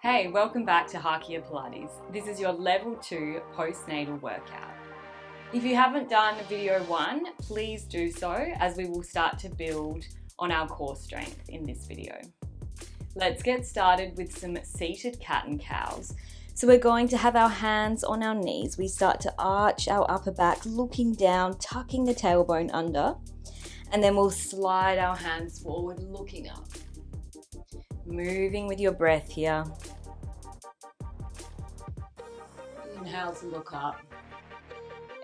Hey, welcome back to Pilates. This is your level 2 postnatal workout. If you haven't done video 1, please do so as we will start to build on our core strength in this video. Let's get started with some seated cat and cows. So we're going to have our hands on our knees. We start to arch our upper back, looking down, tucking the tailbone under, and then we'll slide our hands forward, looking up. Moving with your breath here. Inhale to look up.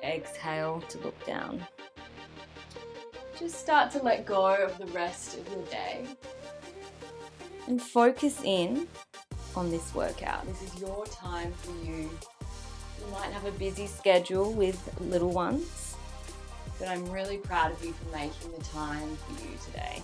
Exhale to look down. Just start to let go of the rest of your day and focus in on this workout. This is your time for you. You might have a busy schedule with little ones, but I'm really proud of you for making the time for you today.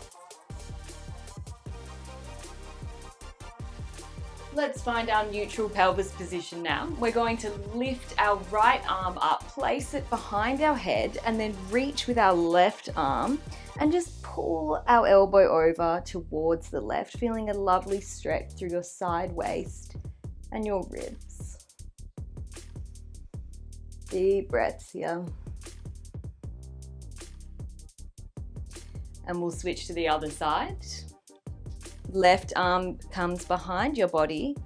Let's find our neutral pelvis position now. We're going to lift our right arm up, place it behind our head, and then reach with our left arm and just pull our elbow over towards the left, feeling a lovely stretch through your side waist and your ribs. Deep breaths here. And we'll switch to the other side. Left arm comes behind your body.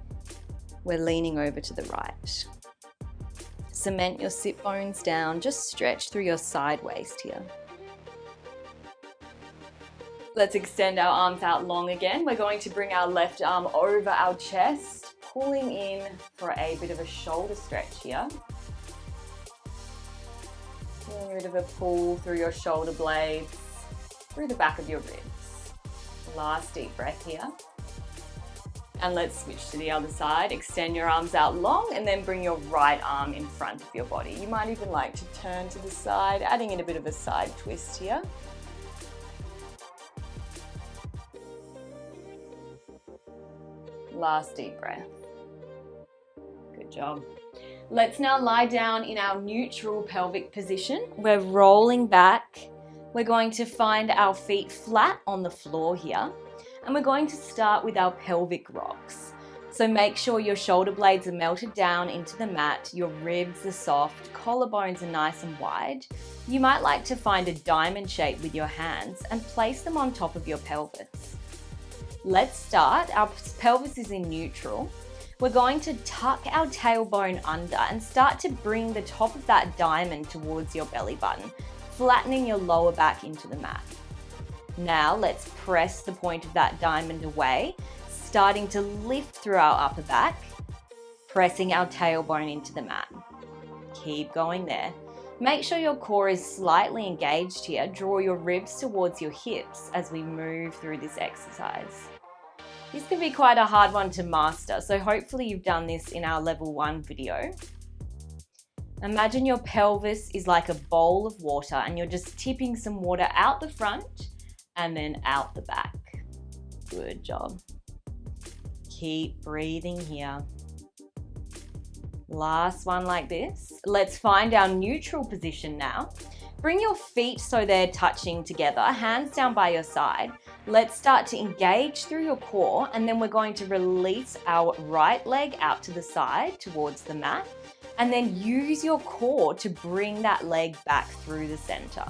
We're leaning over to the right. Cement your sit bones down. Just stretch through your side waist here. Let's extend our arms out long again. We're going to bring our left arm over our chest, pulling in for a bit of a shoulder stretch here. Feeling a bit of a pull through your shoulder blades, through the back of your ribs. Last deep breath here. And let's switch to the other side. Extend your arms out long and then bring your right arm in front of your body. You might even like to turn to the side, adding in a bit of a side twist here. Last deep breath. Good job. Let's now lie down in our neutral pelvic position. We're rolling back. We're going to find our feet flat on the floor here, and we're going to start with our pelvic rocks. So make sure your shoulder blades are melted down into the mat, your ribs are soft, collarbones are nice and wide. You might like to find a diamond shape with your hands and place them on top of your pelvis. Let's start. Our pelvis is in neutral. We're going to tuck our tailbone under and start to bring the top of that diamond towards your belly button, flattening your lower back into the mat. Now let's press the point of that diamond away, starting to lift through our upper back, pressing our tailbone into the mat. Keep going there. Make sure your core is slightly engaged here. Draw your ribs towards your hips as we move through this exercise. This can be quite a hard one to master, so hopefully you've done this in our level 1 video. Imagine your pelvis is like a bowl of water and you're just tipping some water out the front and then out the back. Good job. Keep breathing here. Last one like this. Let's find our neutral position now. Bring your feet so they're touching together, hands down by your side. Let's start to engage through your core, and then we're going to release our right leg out to the side towards the mat. And then use your core to bring that leg back through the center.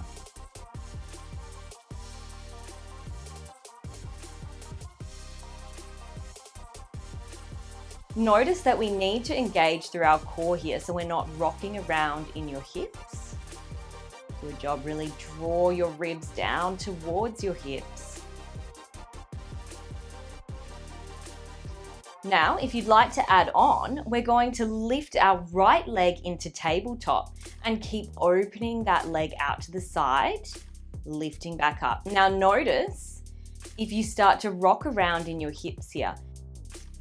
Notice that we need to engage through our core here so we're not rocking around in your hips. Good job, really draw your ribs down towards your hips. Now, if you'd like to add on, we're going to lift our right leg into tabletop and keep opening that leg out to the side, lifting back up. Now notice, if you start to rock around in your hips here,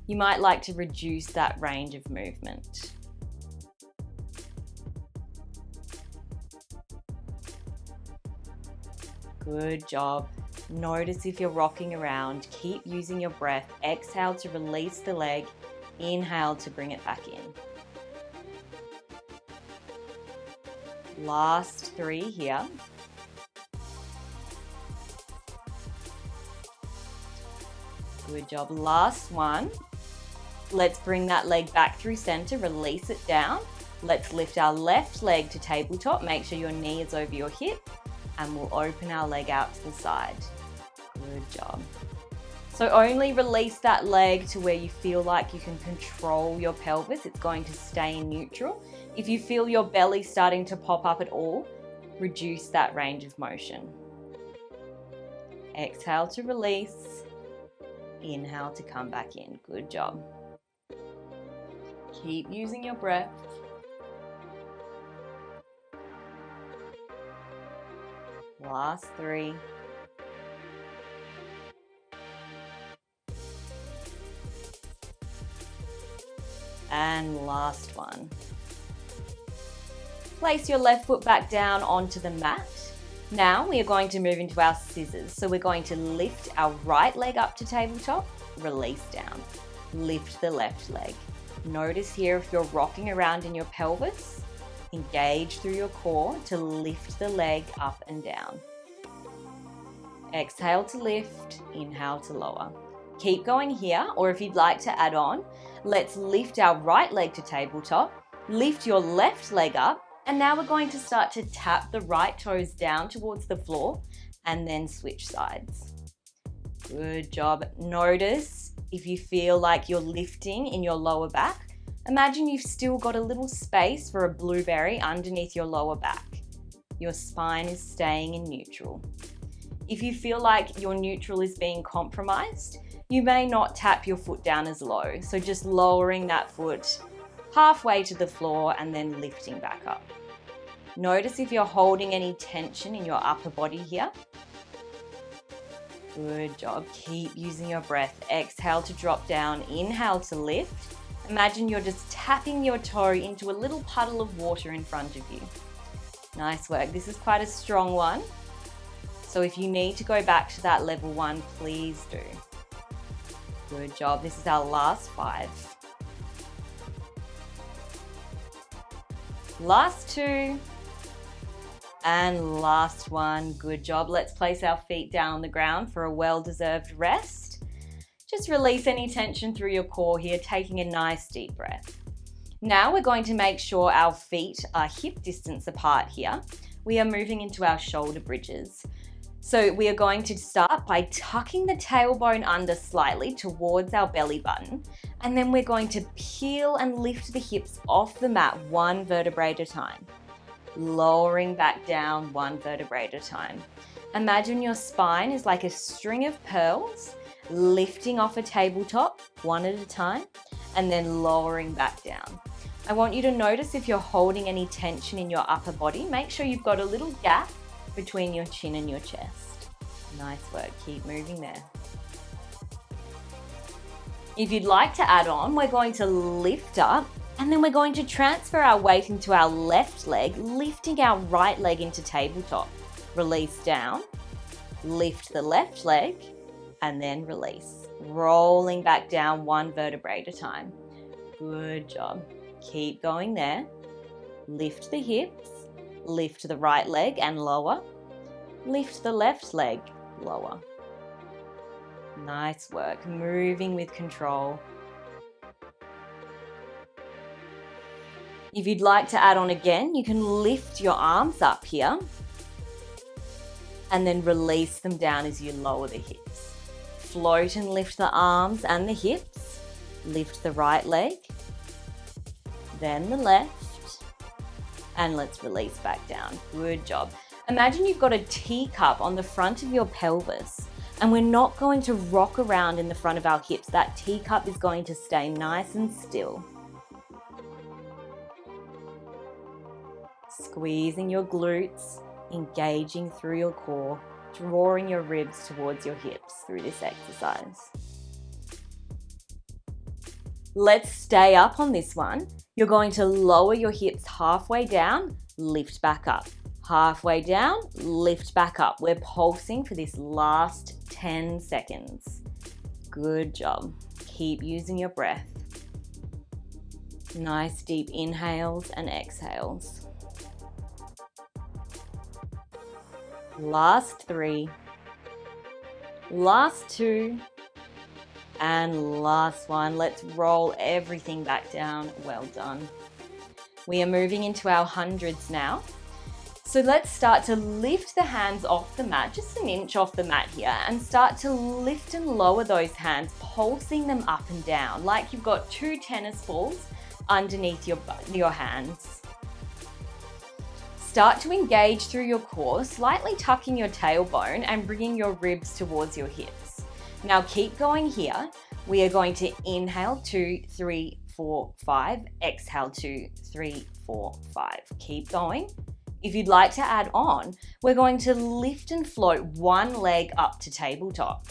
you might like to reduce that range of movement. Good job. Notice if you're rocking around. Keep using your breath. Exhale to release the leg. Inhale to bring it back in. Last 3 here. Good job. Last one. Let's bring that leg back through center, release it down. Let's lift our left leg to tabletop. Make sure your knee is over your hip, and we'll open our leg out to the side. Good job. So only release that leg to where you feel like you can control your pelvis. It's going to stay in neutral. If you feel your belly starting to pop up at all, reduce that range of motion. Exhale to release. Inhale to come back in. Good job. Keep using your breath. Last 3. And last 1. Place your left foot back down onto the mat. Now we are going to move into our scissors. So we're going to lift our right leg up to tabletop, release down. Lift the left leg. Notice here if you're rocking around in your pelvis, engage through your core to lift the leg up and down. Exhale to lift, inhale to lower. Keep going here, or if you'd like to add on, let's lift our right leg to tabletop, lift your left leg up, and now we're going to start to tap the right toes down towards the floor and then switch sides. Good job. Notice if you feel like you're lifting in your lower back, imagine you've still got a little space for a blueberry underneath your lower back. Your spine is staying in neutral. If you feel like your neutral is being compromised, you may not tap your foot down as low. So just lowering that foot halfway to the floor and then lifting back up. Notice if you're holding any tension in your upper body here. Good job. Keep using your breath. Exhale to drop down. Inhale to lift. Imagine you're just tapping your toe into a little puddle of water in front of you. Nice work. This is quite a strong one. So if you need to go back to that level 1, please do. Good job. This is our last 5. Last 2. And last 1. Good job. Let's place our feet down on the ground for a well-deserved rest. Just release any tension through your core here, taking a nice deep breath. Now we're going to make sure our feet are hip distance apart here. We are moving into our shoulder bridges. So we are going to start by tucking the tailbone under slightly towards our belly button, and then we're going to peel and lift the hips off the mat 1 vertebrae at a time, lowering back down 1 vertebrae at a time. Imagine your spine is like a string of pearls, lifting off a tabletop 1 at a time, and then lowering back down. I want you to notice if you're holding any tension in your upper body. Make sure you've got a little gap between your chin and your chest. Nice work. Keep moving there. If you'd like to add on, we're going to lift up and then we're going to transfer our weight into our left leg, lifting our right leg into tabletop. Release down, lift the left leg, and then release. Rolling back down 1 vertebrae at a time. Good job. Keep going there. Lift the hips. Lift the right leg and lower. Lift the left leg, lower. Nice work. Moving with control. If you'd like to add on again, you can lift your arms up here and then release them down as you lower the hips. Float and lift the arms and the hips. Lift the right leg, then the left. And let's release back down. Good job. Imagine you've got a teacup on the front of your pelvis and we're not going to rock around in the front of our hips. That teacup is going to stay nice and still. Squeezing your glutes, engaging through your core, drawing your ribs towards your hips through this exercise. Let's stay up on this one. You're going to lower your hips halfway down, lift back up. Halfway down, lift back up. We're pulsing for this last 10 seconds. Good job. Keep using your breath. Nice deep inhales and exhales. Last 3. Last 2. And last one, let's roll everything back down. Well done. We are moving into our hundreds now. So let's start to lift the hands off the mat, just an inch off the mat here, and start to lift and lower those hands, pulsing them up and down, like you've got 2 tennis balls underneath your hands. Start to engage through your core, slightly tucking your tailbone and bringing your ribs towards your hips. Now keep going here. We are going to inhale 2, 3, 4, 5. Exhale 2, 3, 4, 5. Keep going. If you'd like to add on, we're going to lift and float one leg up to tabletop.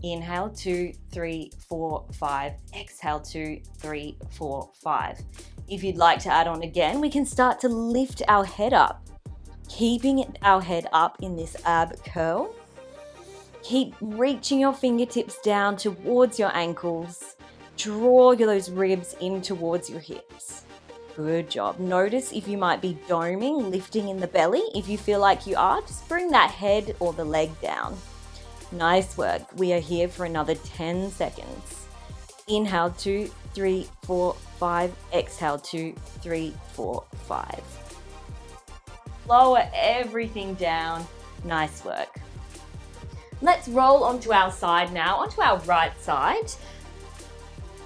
Inhale 2, 3, 4, 5. Exhale 2, 3, 4, 5. If you'd like to add on again, we can start to lift our head up, keeping our head up in this ab curl. Keep reaching your fingertips down towards your ankles. Draw those ribs in towards your hips. Good job. Notice if you might be doming, lifting in the belly. If you feel like you are, just bring that head or the leg down. Nice work. We are here for another 10 seconds. Inhale 2, 3, 4, 5. Exhale 2, 3, 4, 5. Lower everything down. Nice work. Let's roll onto our side now, onto our right side.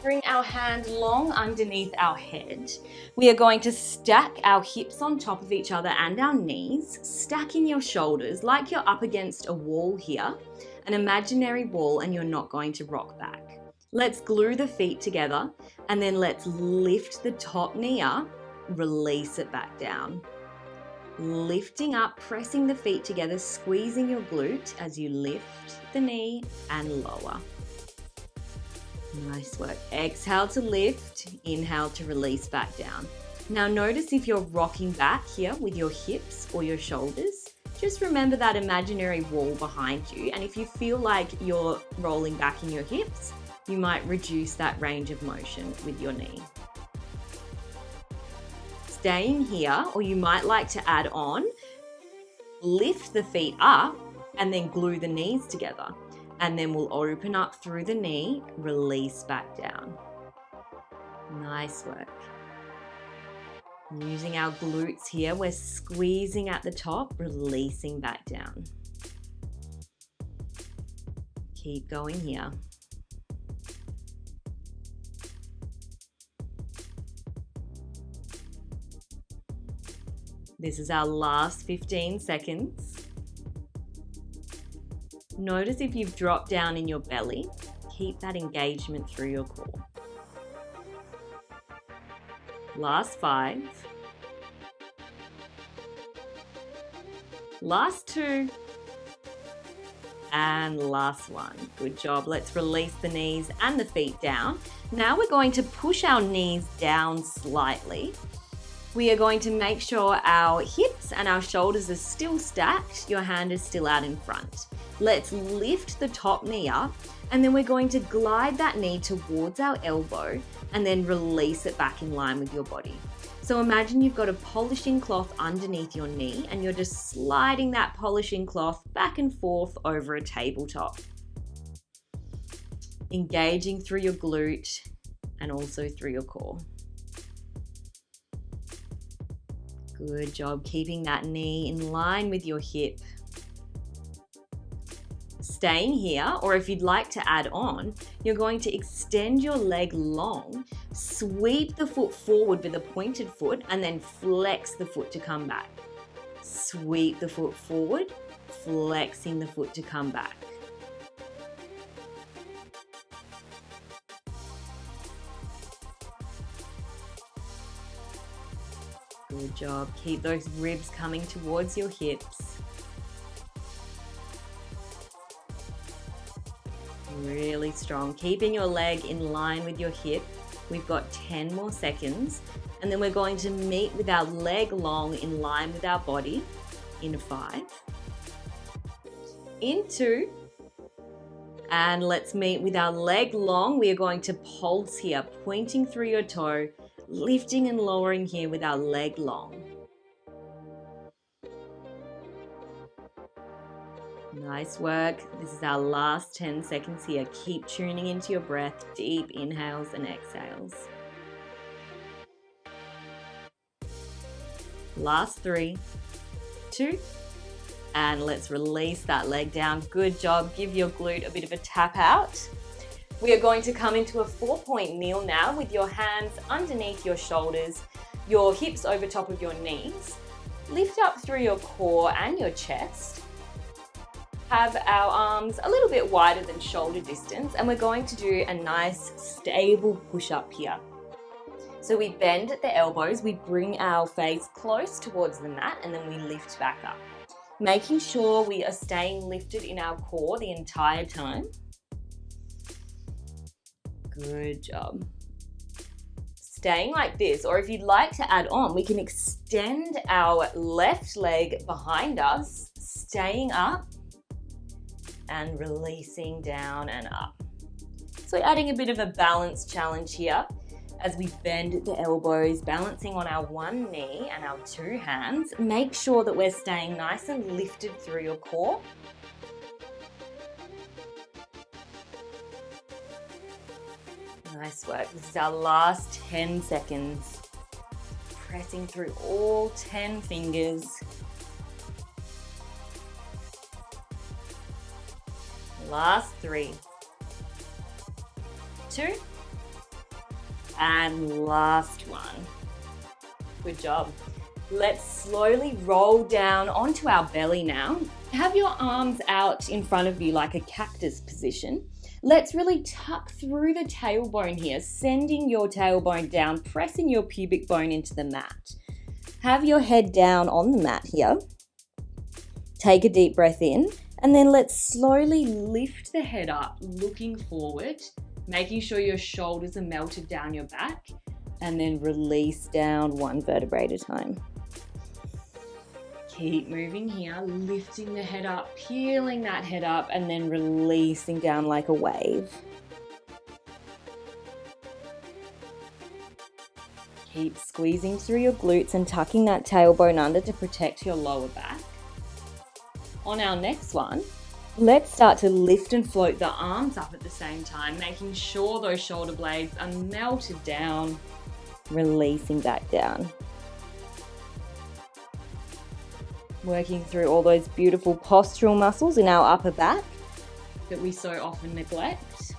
Bring our hand long underneath our head. We are going to stack our hips on top of each other and our knees, stacking your shoulders like you're up against a wall here, an imaginary wall, and you're not going to rock back. Let's glue the feet together and then let's lift the top knee up, release it back down. Lifting up, pressing the feet together, squeezing your glute as you lift the knee and lower. Nice work. Exhale to lift, inhale to release back down. Now notice if you're rocking back here with your hips or your shoulders, just remember that imaginary wall behind you. And if you feel like you're rolling back in your hips, you might reduce that range of motion with your knee. Staying here, or you might like to add on, lift the feet up and then glue the knees together. And then we'll open up through the knee, release back down. Nice work. Using our glutes here, we're squeezing at the top, releasing back down. Keep going here. This is our last 15 seconds. Notice if you've dropped down in your belly, keep that engagement through your core. Last 5. Last 2. And last 1. Good job. Let's release the knees and the feet down. Now we're going to push our knees down slightly. We are going to make sure our hips and our shoulders are still stacked. Your hand is still out in front. Let's lift the top knee up and then we're going to glide that knee towards our elbow and then release it back in line with your body. So imagine you've got a polishing cloth underneath your knee and you're just sliding that polishing cloth back and forth over a tabletop. Engaging through your glute and also through your core. Good job keeping that knee in line with your hip. Staying here, or if you'd like to add on, you're going to extend your leg long, sweep the foot forward with a pointed foot, and then flex the foot to come back. Sweep the foot forward, flexing the foot to come back. Good job. Keep those ribs coming towards your hips. Really strong. Keeping your leg in line with your hip. We've got 10 more seconds. And then we're going to meet with our leg long in line with our body. In 5. In 2. And let's meet with our leg long. We are going to pulse here, pointing through your toe, lifting and lowering here with our leg long. Nice work. This is our last 10 seconds here. Keep tuning into your breath, deep inhales and exhales. Last 3, 2, and let's release that leg down. Good job. Give your glute a bit of a tap out. We are going to come into a 4-point kneel now with your hands underneath your shoulders, your hips over top of your knees. Lift up through your core and your chest. Have our arms a little bit wider than shoulder distance, and we're going to do a nice stable push-up here. So we bend at the elbows, we bring our face close towards the mat, and then we lift back up. Making sure we are staying lifted in our core the entire time. Good job. Staying like this, or if you'd like to add on, we can extend our left leg behind us, staying up and releasing down and up. So adding a bit of a balance challenge here as we bend the elbows, balancing on our one knee and our 2 hands. Make sure that we're staying nice and lifted through your core. Nice work. This is our last 10 seconds. Pressing through all 10 fingers. Last 3, 2, and last 1. Good job. Let's slowly roll down onto our belly now. Have your arms out in front of you like a cactus position. Let's really tuck through the tailbone here, sending your tailbone down, pressing your pubic bone into the mat. Have your head down on the mat here. Take a deep breath in. And then let's slowly lift the head up, looking forward, making sure your shoulders are melted down your back, and then release down 1 vertebrae at a time. Keep moving here, lifting the head up, peeling that head up, and then releasing down like a wave. Keep squeezing through your glutes and tucking that tailbone under to protect your lower back. On our next one, let's start to lift and float the arms up at the same time, making sure those shoulder blades are melted down, releasing back down. Working through all those beautiful postural muscles in our upper back that we so often neglect.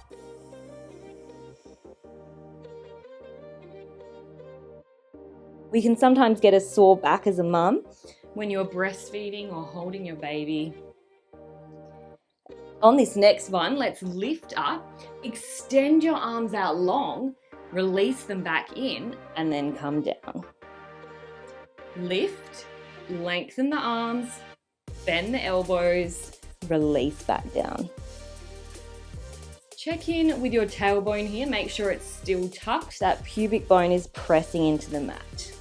We can sometimes get a sore back as a mum when you're breastfeeding or holding your baby. On this next one, let's lift up, extend your arms out long, release them back in, and then come down. Lift, lengthen the arms, bend the elbows, release back down. Check in with your tailbone here, make sure it's still tucked, that pubic bone is pressing into the mat.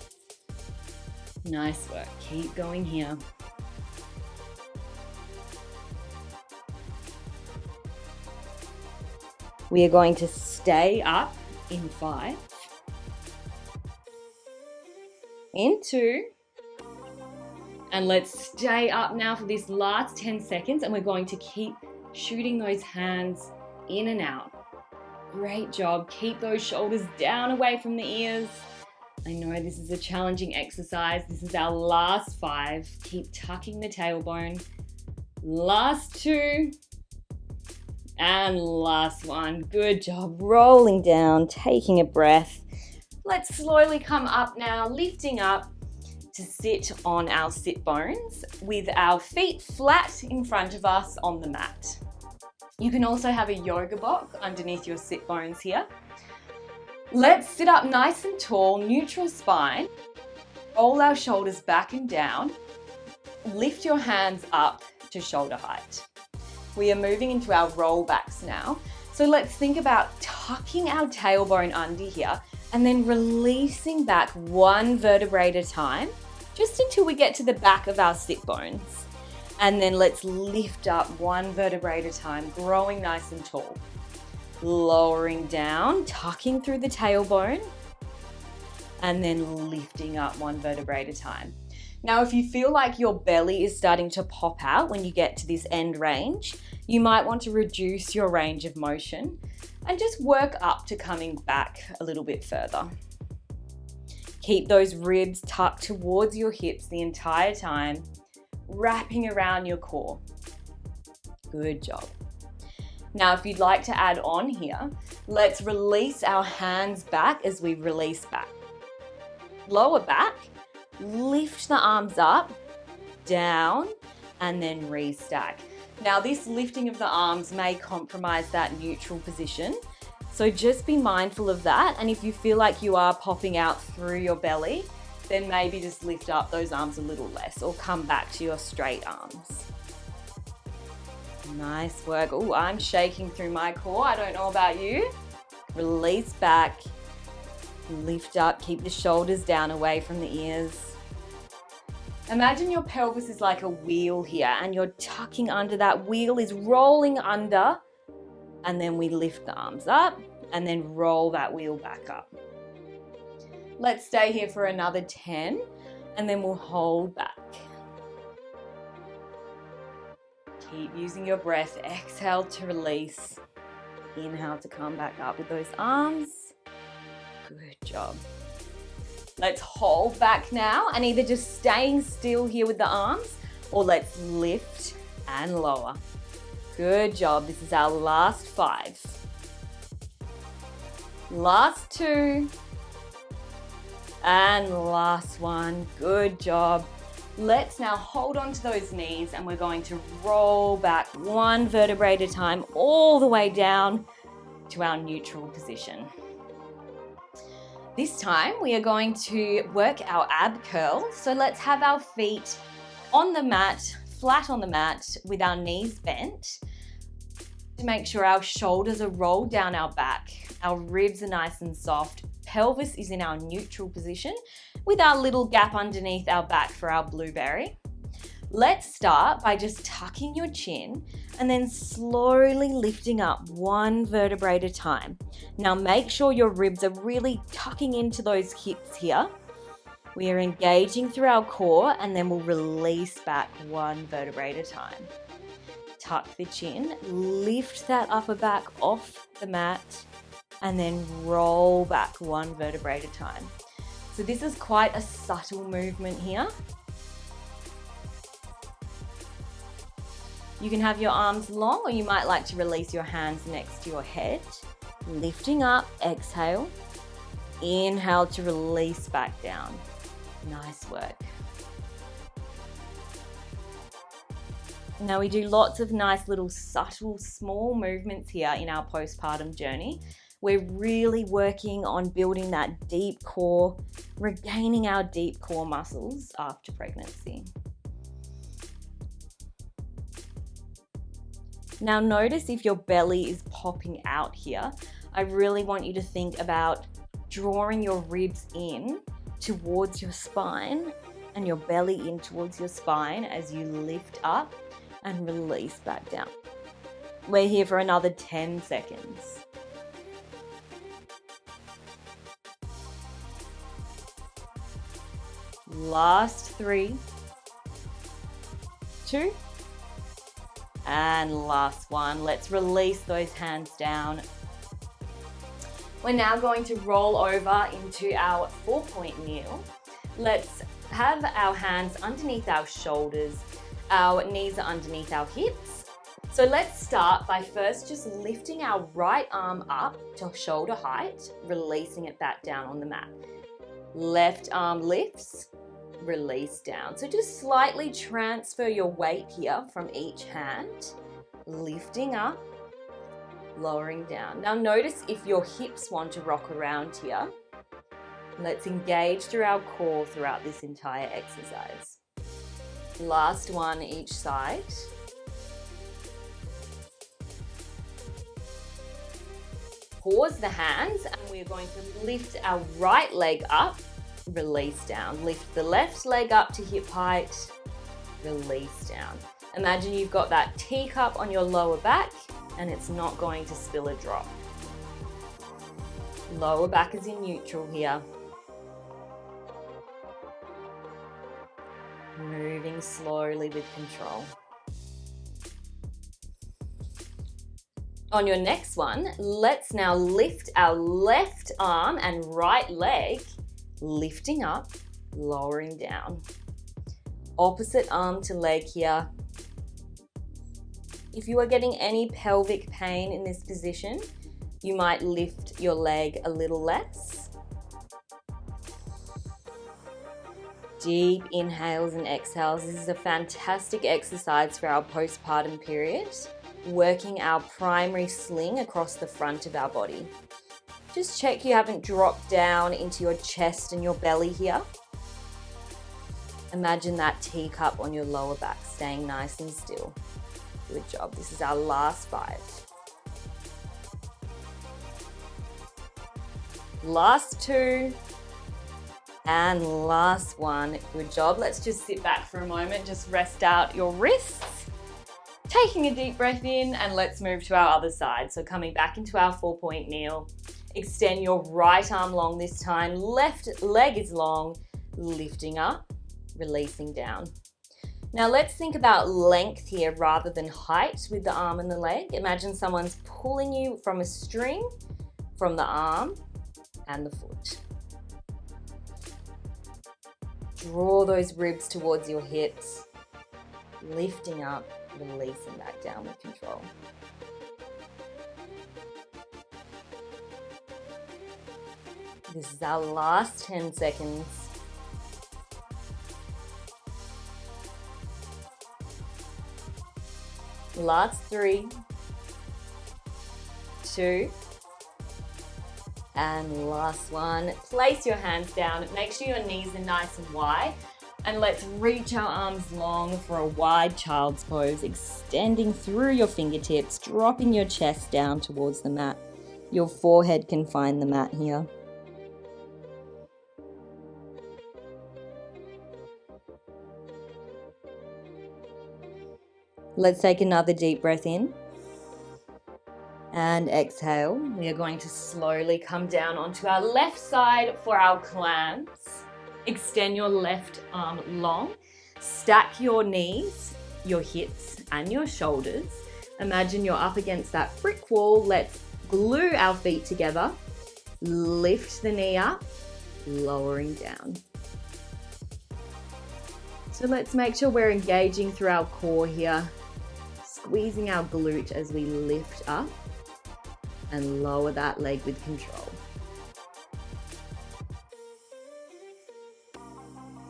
Nice work, keep going here. We are going to stay up in 5, in 2, and let's stay up now for this last 10 seconds, and we're going to keep shooting those hands in and out. Great job, keep those shoulders down away from the ears. I know this is a challenging exercise. This is our last 5. Keep tucking the tailbone. Last 2. And last 1. Good job. Rolling down, taking a breath. Let's slowly come up now, lifting up to sit on our sit bones with our feet flat in front of us on the mat. You can also have a yoga block underneath your sit bones here. Let's sit up nice and tall, neutral spine. Roll our shoulders back and down. Lift your hands up to shoulder height. We are moving into our rollbacks now. So let's think about tucking our tailbone under here and then releasing back 1 vertebrae at a time, just until we get to the back of our sit bones. And then let's lift up 1 vertebrae at a time, growing nice and tall. Lowering down, tucking through the tailbone, and then lifting up 1 vertebrae at a time. Now, if you feel like your belly is starting to pop out when you get to this end range, you might want to reduce your range of motion and just work up to coming back a little bit further. Keep those ribs tucked towards your hips the entire time, wrapping around your core. Good job. Now, if you'd like to add on here, let's release our hands back as we release back. Lower back, lift the arms up, down, and then restack. Now, this lifting of the arms may compromise that neutral position, so just be mindful of that. And if you feel like you are popping out through your belly, then maybe just lift up those arms a little less or come back to your straight arms. Nice work. Oh, I'm shaking through my core. I don't know about you. Release back, lift up, keep the shoulders down away from the ears. Imagine your pelvis is like a wheel here and you're tucking under. That wheel is rolling under, and then we lift the arms up and then roll that wheel back up. Let's stay here for another 10 and then we'll hold back. Keep using your breath. Exhale to release. Inhale to come back up with those arms. Good job. Let's hold back now and either just staying still here with the arms or let's lift and lower. Good job. This is our last 5. Last 2. And last 1. Good job. Let's now hold on to those knees and we're going to roll back 1 vertebrae at a time all the way down to our neutral position. This time we are going to work our ab curl. So let's have our feet on the mat, flat on the mat with our knees bent to make sure our shoulders are rolled down our back, our ribs are nice and soft, pelvis is in our neutral position with our little gap underneath our back for our blueberry. Let's start by just tucking your chin and then slowly lifting up 1 vertebrae at a time. Now make sure your ribs are really tucking into those hips here. We are engaging through our core and then we'll release back 1 vertebrae at a time. Tuck the chin, lift that upper back off the mat and then roll back 1 vertebrae at a time. So this is quite a subtle movement here. You can have your arms long or you might like to release your hands next to your head. Lifting up, exhale. Inhale to release back down. Nice work. Now we do lots of nice little subtle small movements here in our postpartum journey. We're really working on building that deep core, regaining our deep core muscles after pregnancy. Now notice if your belly is popping out here. I really want you to think about drawing your ribs in towards your spine and your belly in towards your spine as you lift up and release back down. We're here for another 10 seconds. Last 3, 2, and last 1. Let's release those hands down. We're now going to roll over into our 4-point kneel. Let's have our hands underneath our shoulders. Our knees are underneath our hips. So let's start by first just lifting our right arm up to shoulder height, releasing it back down on the mat. Left arm lifts, release down. So just slightly transfer your weight here from each hand, lifting up, lowering down. Now notice if your hips want to rock around here. Let's engage through our core throughout this entire exercise. Last 1 each side. Pause the hands and we're going to lift our right leg up, release down. Lift the left leg up to hip height, release down. Imagine you've got that teacup on your lower back and it's not going to spill a drop. Lower back is in neutral here. moving slowly with control. On your next one, let's now lift our left arm and right leg, lifting up, lowering down. Opposite arm to leg here. If you are getting any pelvic pain in this position, you might lift your leg a little less. Deep inhales and exhales. This is a fantastic exercise for our postpartum period, working our primary sling across the front of our body. Just check you haven't dropped down into your chest and your belly here. Imagine that teacup on your lower back staying nice and still. Good job. This is our last 5. Last 2. And last 1. Good job. Let's just sit back for a moment. Just rest out your wrists. Taking a deep breath in, and let's move to our other side. So coming back into our 4-point kneel. Extend your right arm long this time. Left leg is long. Lifting up. Releasing down. Now let's think about length here rather than height with the arm and the leg. Imagine someone's pulling you from a string from the arm and the foot. Draw those ribs towards your hips, lifting up, releasing back down with control. This is our last 10 seconds. Last 3, 2, and last 1. Place your hands down. Make sure your knees are nice and wide. And let's reach our arms long for a wide child's pose, extending through your fingertips, dropping your chest down towards the mat. Your forehead can find the mat here. Let's take another deep breath in and exhale. We are going to slowly come down onto our left side for our clams. Extend your left arm long. Stack your knees, your hips, and your shoulders. Imagine you're up against that brick wall. Let's glue our feet together. Lift the knee up, lowering down. So let's make sure we're engaging through our core here. Squeezing our glute as we lift up and lower that leg with control.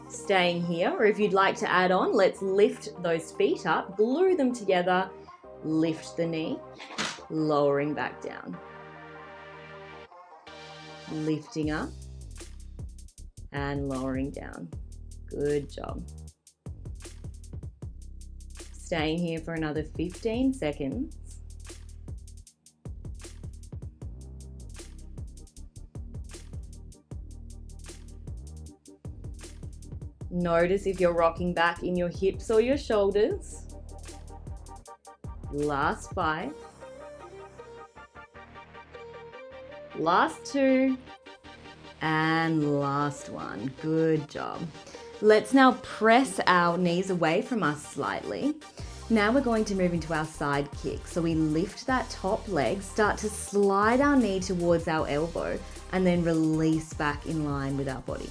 Staying here, or if you'd like to add on, let's lift those feet up, glue them together, lift the knee, lowering back down. Lifting up and lowering down. Good job. Staying here for another 15 seconds. Notice if you're rocking back in your hips or your shoulders. Last 5. Last 2. And last 1. Good job. Let's now press our knees away from us slightly. Now we're going to move into our side kick. So we lift that top leg, start to slide our knee towards our elbow, and then release back in line with our body.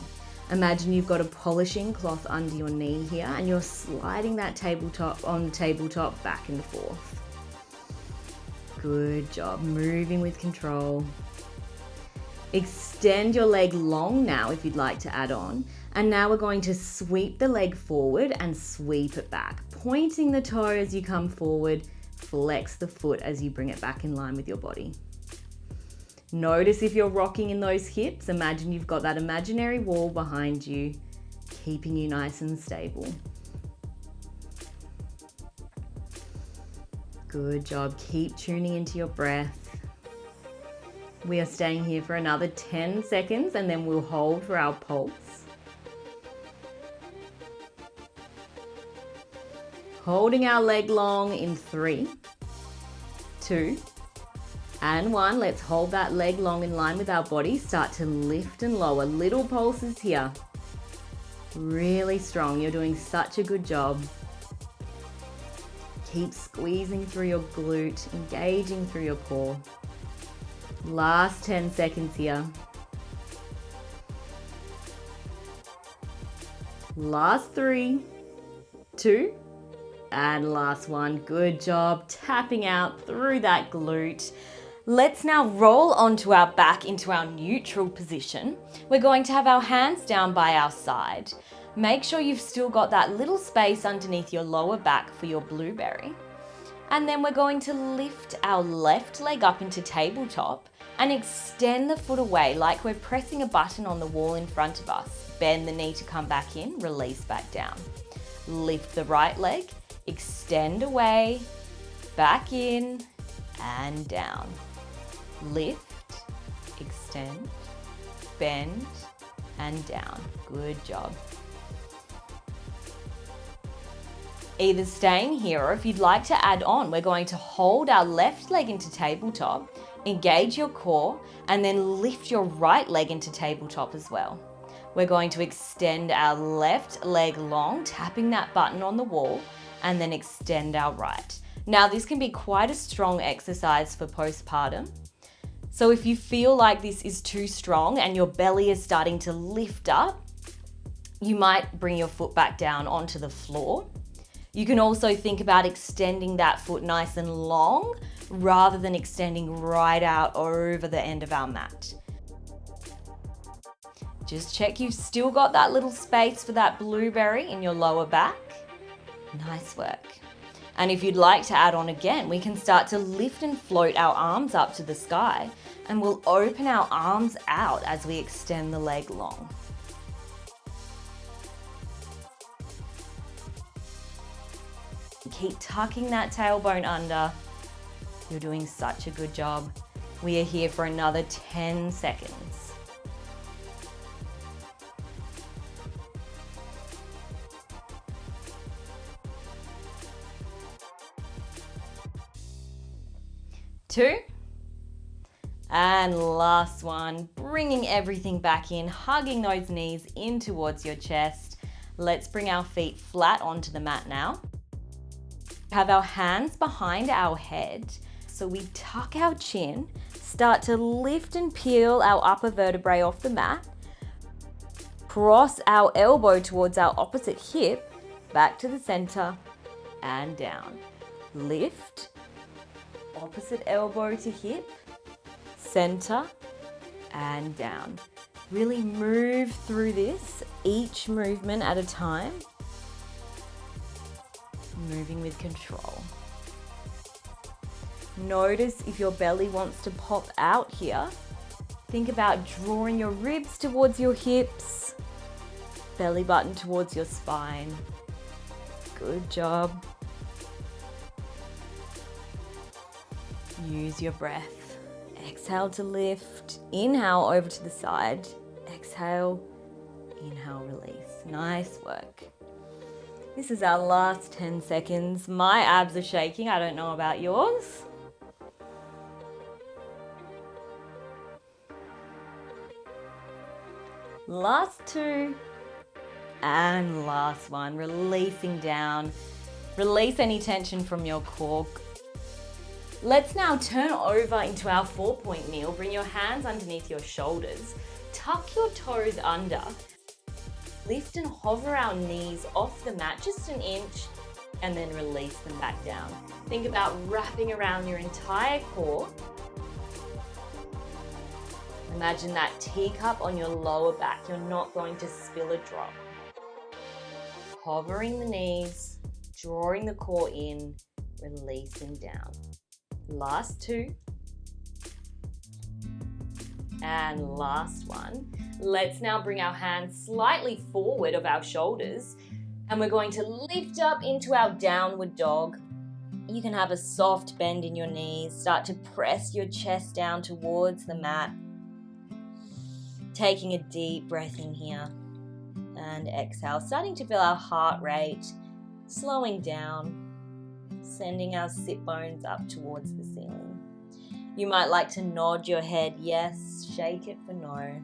Imagine you've got a polishing cloth under your knee here, and you're sliding that tabletop back and forth. Good job, moving with control. Extend your leg long now if you'd like to add on. And now we're going to sweep the leg forward and sweep it back. Pointing the toe as you come forward, flex the foot as you bring it back in line with your body. Notice if you're rocking in those hips, imagine you've got that imaginary wall behind you, keeping you nice and stable. Good job, keep tuning into your breath. We are staying here for another 10 seconds and then we'll hold for our pulse. Holding our leg long in 3, 2, and 1. Let's hold that leg long in line with our body. Start to lift and lower. Little pulses here. Really strong. You're doing such a good job. Keep squeezing through your glute, engaging through your core. Last 10 seconds here. Last 3, 2, and last 1. Good job. Tapping out through that glute. Let's now roll onto our back into our neutral position. We're going to have our hands down by our side. Make sure you've still got that little space underneath your lower back for your blueberry. And then we're going to lift our left leg up into tabletop and extend the foot away like we're pressing a button on the wall in front of us. Bend the knee to come back in, release back down. Lift the right leg, extend away, back in and down. Lift, extend, bend and down. Good job. Either staying here or if you'd like to add on, we're going to hold our left leg into tabletop, engage your core, and then lift your right leg into tabletop as well. We're going to extend our left leg long, tapping that button on the wall, and then extend our right. Now, this can be quite a strong exercise for postpartum. So if you feel like this is too strong and your belly is starting to lift up, you might bring your foot back down onto the floor. You can also think about extending that foot nice and long rather than extending right out over the end of our mat. Just check you've still got that little space for that blueberry in your lower back. Nice work. And if you'd like to add on again, we can start to lift and float our arms up to the sky, and we'll open our arms out as we extend the leg long. Keep tucking that tailbone under. You're doing such a good job. We are here for another 10 seconds. Two. And last one, bringing everything back in, hugging those knees in towards your chest. Let's bring our feet flat onto the mat now. Have our hands behind our head. So we tuck our chin, start to lift and peel our upper vertebrae off the mat. Cross our elbow towards our opposite hip, back to the center and down. Lift, opposite elbow to hip, center and down. Really move through this, each movement at a time. Moving with control. Notice if your belly wants to pop out here. Think about drawing your ribs towards your hips, belly button towards your spine. Good job. Use your breath. Exhale to lift. Inhale over to the side. Exhale. Inhale, release. Nice work. This is our last 10 seconds. My abs are shaking. I don't know about yours. Last 2. And last 1. Releasing down. Release any tension from your core. Let's now turn over into our 4-point kneel. Bring your hands underneath your shoulders. Tuck your toes under. Lift and hover our knees off the mat just an inch and then release them back down. Think about wrapping around your entire core. Imagine that teacup on your lower back. You're not going to spill a drop. Hovering the knees, drawing the core in, releasing down. Last 2. And last 1. Let's now bring our hands slightly forward of our shoulders and we're going to lift up into our downward dog. You can have a soft bend in your knees. Start to press your chest down towards the mat. Taking a deep breath in here and exhale. Starting to feel our heart rate slowing down, sending our sit bones up towards the ceiling. You might like to nod your head yes, shake it for no.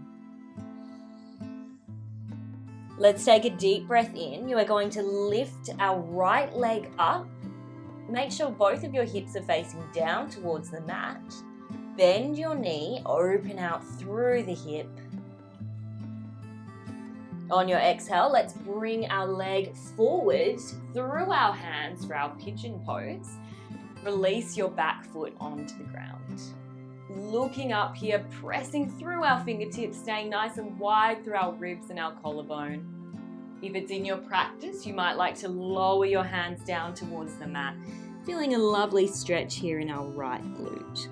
Let's take a deep breath in. You are going to lift our right leg up. Make sure both of your hips are facing down towards the mat. Bend your knee, open out through the hip. On your exhale, let's bring our leg forward through our hands for our pigeon pose. Release your back foot onto the ground. Looking up here, pressing through our fingertips, staying nice and wide through our ribs and our collarbone. If it's in your practice, you might like to lower your hands down towards the mat, feeling a lovely stretch here in our right glute.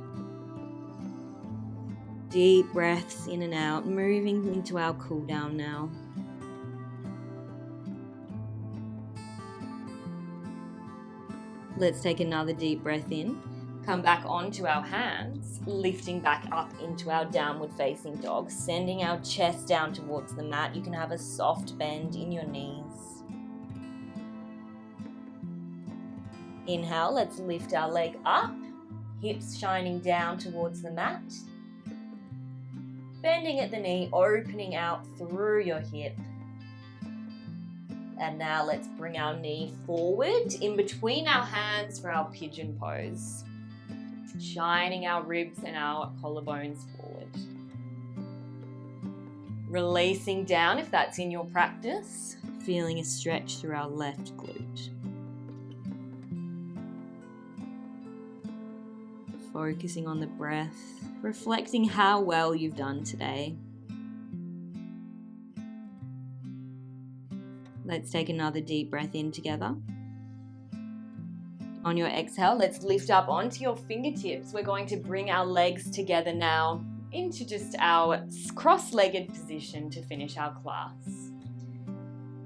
Deep breaths in and out, moving into our cool down now. Let's take another deep breath in. Come back onto our hands, lifting back up into our downward facing dog, sending our chest down towards the mat. You can have a soft bend in your knees. Inhale, let's lift our leg up, hips shining down towards the mat. Bending at the knee, opening out through your hip. And now let's bring our knee forward in between our hands for our pigeon pose. Shining our ribs and our collarbones forward. Releasing down if that's in your practice. Feeling a stretch through our left glute. Focusing on the breath, reflecting how well you've done today. Let's take another deep breath in together. On your exhale, let's lift up onto your fingertips. We're going to bring our legs together now into just our cross-legged position to finish our class.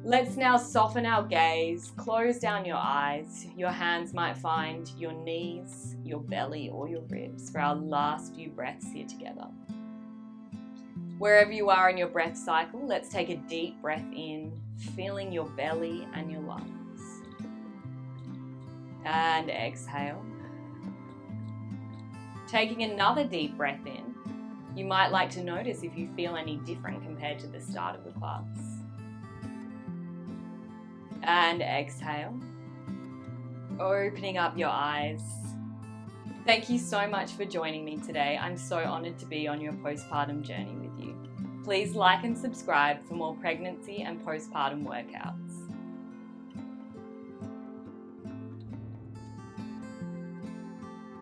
Let's now soften our gaze, close down your eyes. Your hands might find your knees, your belly, or your ribs for our last few breaths here together. Wherever you are in your breath cycle, let's take a deep breath in, feeling your belly and your lungs. And exhale. Taking another deep breath in. You might like to notice if you feel any different compared to the start of the class. And exhale. Opening up your eyes. Thank you so much for joining me today. I'm so honored to be on your postpartum journey with you. Please like and subscribe for more pregnancy and postpartum workouts.